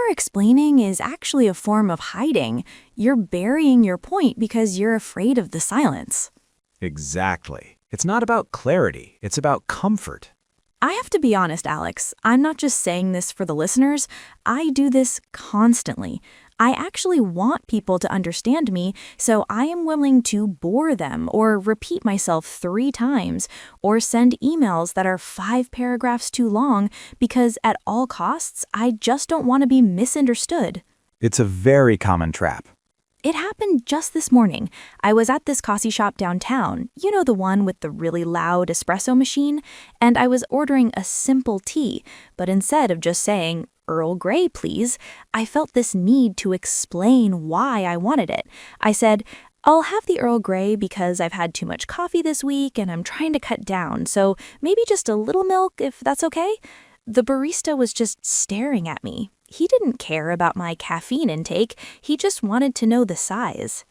Over-explaining is actually a form of hiding. You're burying your point because you're afraid of the silence. Exactly. It's not about clarity, it's about comfort. I have to be honest, Alex. I'm not just saying this for the listeners. I do this constantly. I actually want people to understand me, so I am willing to bore them or repeat myself 3 times or send emails that are 5 paragraphs too long because at all costs, I just don't want to be misunderstood. It's a very common trap. It happened just this morning. I was at this coffee shop downtown, you know, the one with the really loud espresso machine, and I was ordering a simple tea, but instead of just saying, "Earl Grey, please," I felt this need to explain why I wanted it. I said, "I'll have the Earl Grey because I've had too much coffee this week and I'm trying to cut down, so maybe just a little milk if that's okay?" The barista was just staring at me. He didn't care about my caffeine intake, he just wanted to know the size.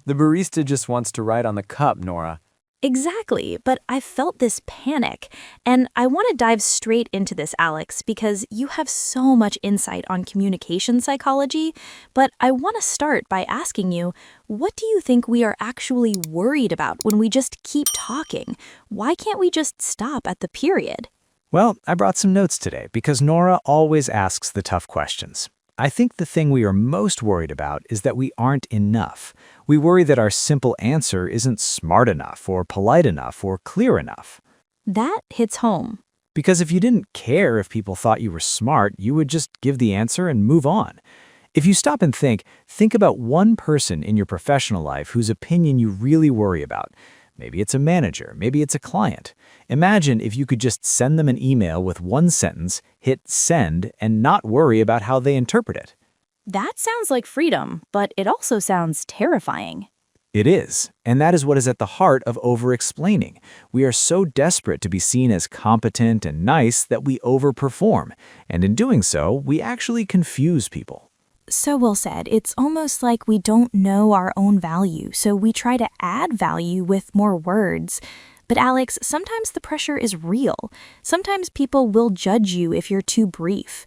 The barista just wants to write on the cup, Nora. Exactly, but I felt this panic. And I want to dive straight into this, Alex, because you have so much insight on communication psychology. But I want to start by asking you, what do you think we are actually worried about when we just keep talking? Why can't we just stop at the period? Well, I brought some notes today because Nora always asks the tough questions. I think the thing we are most worried about is that we aren't enough. We worry that our simple answer isn't smart enough or polite enough or clear enough. That hits home. Because if you didn't care if people thought you were smart, you would just give the answer and move on. If you stop and think about one person in your professional life whose opinion you really worry about. Maybe it's a manager, maybe it's a client. Imagine if you could just send them an email with one sentence, hit send, and not worry about how they interpret it. That sounds like freedom, but it also sounds terrifying. It is, and that is what is at the heart of over-explaining. We are so desperate to be seen as competent and nice that we overperform, and in doing so, we actually confuse people. So well said. It's almost like we don't know our own value, so we try to add value with more words. But Alex, sometimes the pressure is real. Sometimes people will judge you if you're too brief.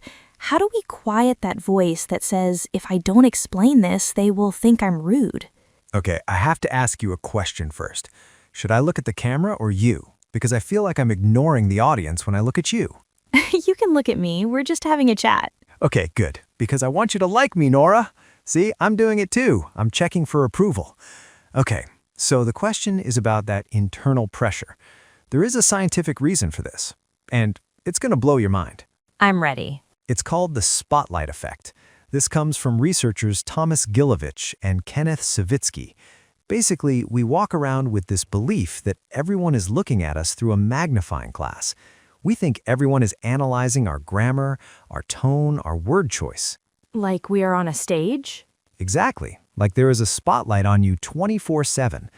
How do we quiet that voice that says, if I don't explain this, they will think I'm rude? Okay, I have to ask you a question first. Should I look at the camera or you? Because I feel like I'm ignoring the audience when I look at you. You can look at me. We're just having a chat. Okay, good. Because I want you to like me, Nora. See, I'm doing it too. I'm checking for approval. Okay, so the question is about that internal pressure. There is a scientific reason for this, and it's going to blow your mind. I'm ready. It's called the spotlight effect. This comes from researchers Thomas Gilovich and Kenneth Savitsky. Basically, we walk around with this belief that everyone is looking at us through a magnifying glass. We think everyone is analyzing our grammar, our tone, our word choice. Like we are on a stage? Exactly, like there is a spotlight on you 24/7.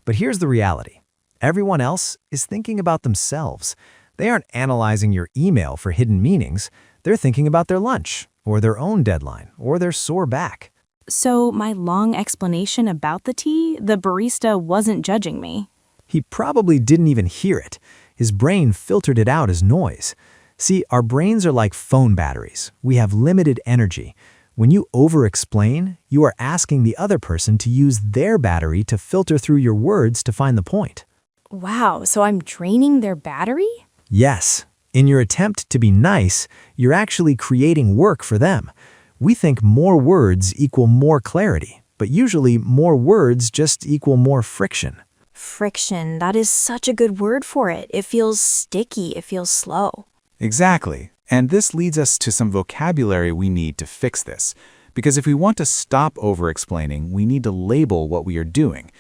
But here's the reality. Everyone else is thinking about themselves. They aren't analyzing your email for hidden meanings. They're thinking about their lunch, or their own deadline, or their sore back. So my long explanation about the tea, the barista wasn't judging me. He probably didn't even hear it. His brain filtered it out as noise. See, our brains are like phone batteries. We have limited energy. When you over-explain, you are asking the other person to use their battery to filter through your words to find the point. Wow, so I'm draining their battery? Yes. In your attempt to be nice, you're actually creating work for them. We think more words equal more clarity, but usually more words just equal more friction. Friction, that is such a good word for it. It feels sticky, it feels slow. Exactly. And this leads us to some vocabulary we need to fix this. Because if we want to stop over-explaining, we need to label what we are doing.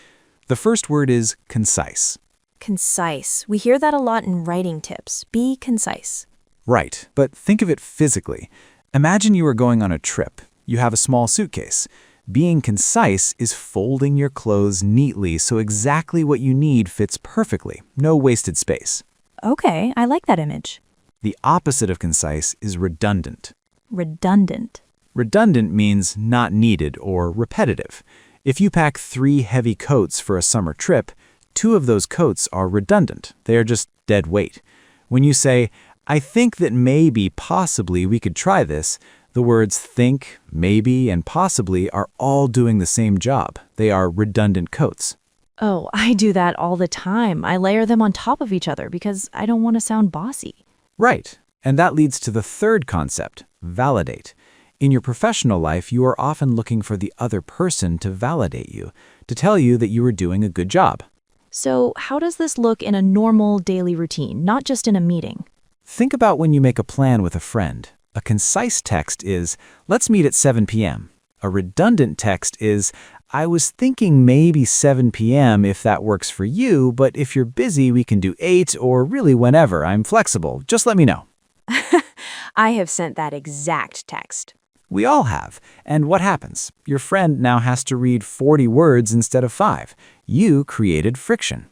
The first word is concise. Concise. We hear that a lot in writing tips. Be concise. Right, but think of it physically. Imagine you are going on a trip. You have a small suitcase. Being concise is folding your clothes neatly so exactly what you need fits perfectly, no wasted space. Okay, I like that image. The opposite of concise is redundant. Redundant. Redundant means not needed or repetitive. If you pack 3 heavy coats for a summer trip, 2 of those coats are redundant. They are just dead weight. When you say, "I think that maybe, possibly, we could try this," The words think, maybe, and possibly are all doing the same job. They are redundant coats. Oh, I do that all the time. I layer them on top of each other because I don't want to sound bossy. Right. And that leads to the third concept, validate. In your professional life, you are often looking for the other person to validate you, to tell you that you are doing a good job. So, how does this look in a normal daily routine, not just in a meeting? Think about when you make a plan with a friend. A concise text is, let's meet at 7 p.m. A redundant text is, I was thinking maybe 7 p.m. if that works for you, but if you're busy, we can do 8 or really whenever. I'm flexible. Just let me know. I have sent that exact text. We all have. And what happens? Your friend now has to read 40 words instead of 5. You created friction.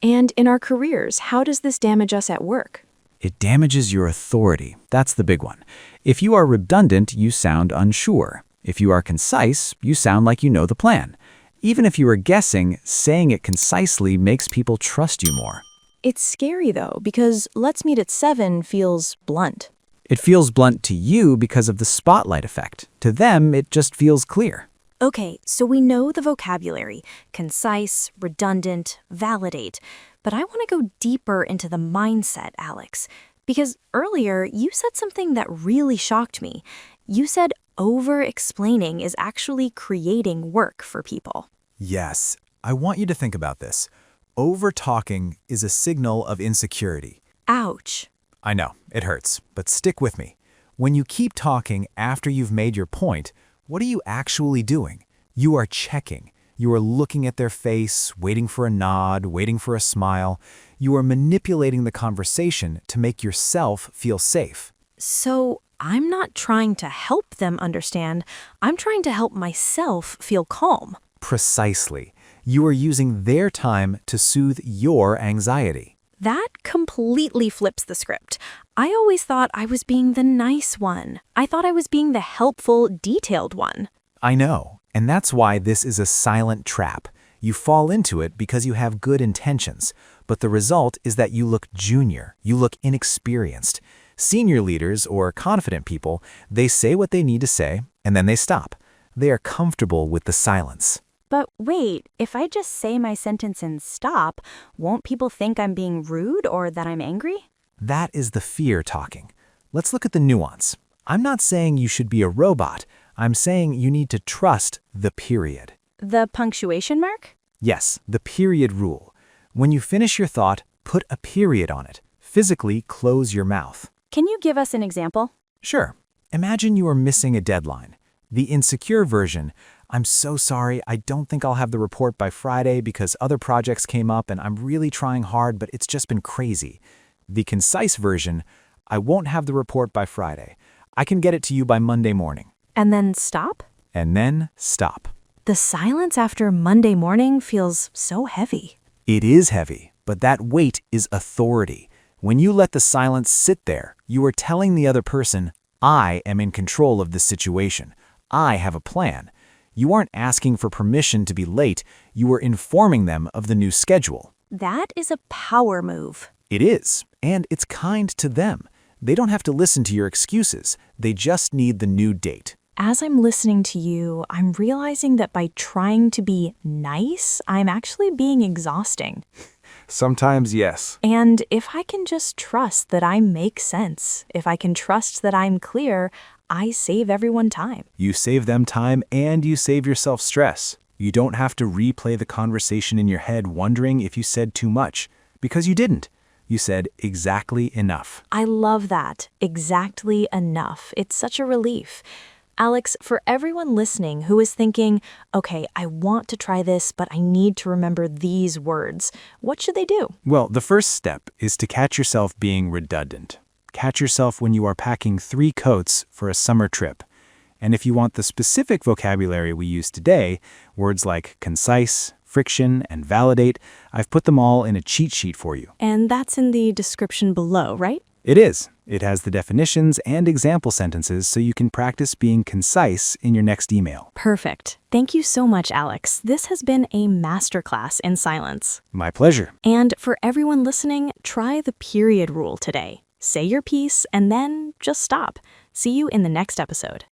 And in our careers, how does this damage us at work? It damages your authority. That's the big one. If you are redundant, you sound unsure. If you are concise, you sound like you know the plan. Even if you are guessing, saying it concisely makes people trust you more. It's scary, though, because let's meet at 7 feels blunt. It feels blunt to you because of the spotlight effect. To them, it just feels clear. Okay, so we know the vocabulary, concise, redundant, validate, but I want to go deeper into the mindset, Alex, because earlier you said something that really shocked me. You said over-explaining is actually creating work for people. Yes, I want you to think about this. Over-talking is a signal of insecurity. Ouch. I know, it hurts, but stick with me. When you keep talking after you've made your point, what are you actually doing? You are checking. You are looking at their face, waiting for a nod, waiting for a smile. You are manipulating the conversation to make yourself feel safe. So I'm not trying to help them understand. I'm trying to help myself feel calm. Precisely. You are using their time to soothe your anxiety. That completely flips the script. I always thought I was being the nice one. I thought I was being the helpful, detailed one. I know, and that's why this is a silent trap. You fall into it because you have good intentions, but the result is that you look junior, you look inexperienced. Senior leaders or confident people, they say what they need to say, and then they stop. They are comfortable with the silence. But wait, if I just say my sentence and stop, won't people think I'm being rude or that I'm angry? That is the fear talking. Let's look at the nuance. I'm not saying you should be a robot. I'm saying you need to trust the period. The punctuation mark? Yes, the period rule. When you finish your thought, put a period on it. Physically close your mouth. Can you give us an example? Sure. Imagine you are missing a deadline. The insecure version, I'm so sorry, I don't think I'll have the report by Friday because other projects came up and I'm really trying hard, but it's just been crazy. The concise version, I won't have the report by Friday. I can get it to you by Monday morning. And then stop? And then stop. The silence after Monday morning feels so heavy. It is heavy, but that weight is authority. When you let the silence sit there, you are telling the other person, I am in control of this situation. I have a plan. You aren't asking for permission to be late, you are informing them of the new schedule. That is a power move. It is, and it's kind to them. They don't have to listen to your excuses, they just need the new date. As I'm listening to you, I'm realizing that by trying to be nice, I'm actually being exhausting. Sometimes, yes. And if I can just trust that I make sense, if I can trust that I'm clear, I save everyone time. You save them time and you save yourself stress. You don't have to replay the conversation in your head wondering if you said too much, because you didn't. You said exactly enough. I love that. Exactly enough. It's such a relief. Alex, for everyone listening who is thinking, okay, I want to try this, but I need to remember these words, what should they do? Well, the first step is to catch yourself being redundant. Catch yourself when you are packing 3 coats for a summer trip. And if you want the specific vocabulary we use today, words like concise, friction, and validate, I've put them all in a cheat sheet for you. And that's in the description below, right? It is. It has the definitions and example sentences so you can practice being concise in your next email. Perfect. Thank you so much, Alex. This has been a masterclass in silence. My pleasure. And for everyone listening, try the period rule today. Say your piece and then just stop. See you in the next episode.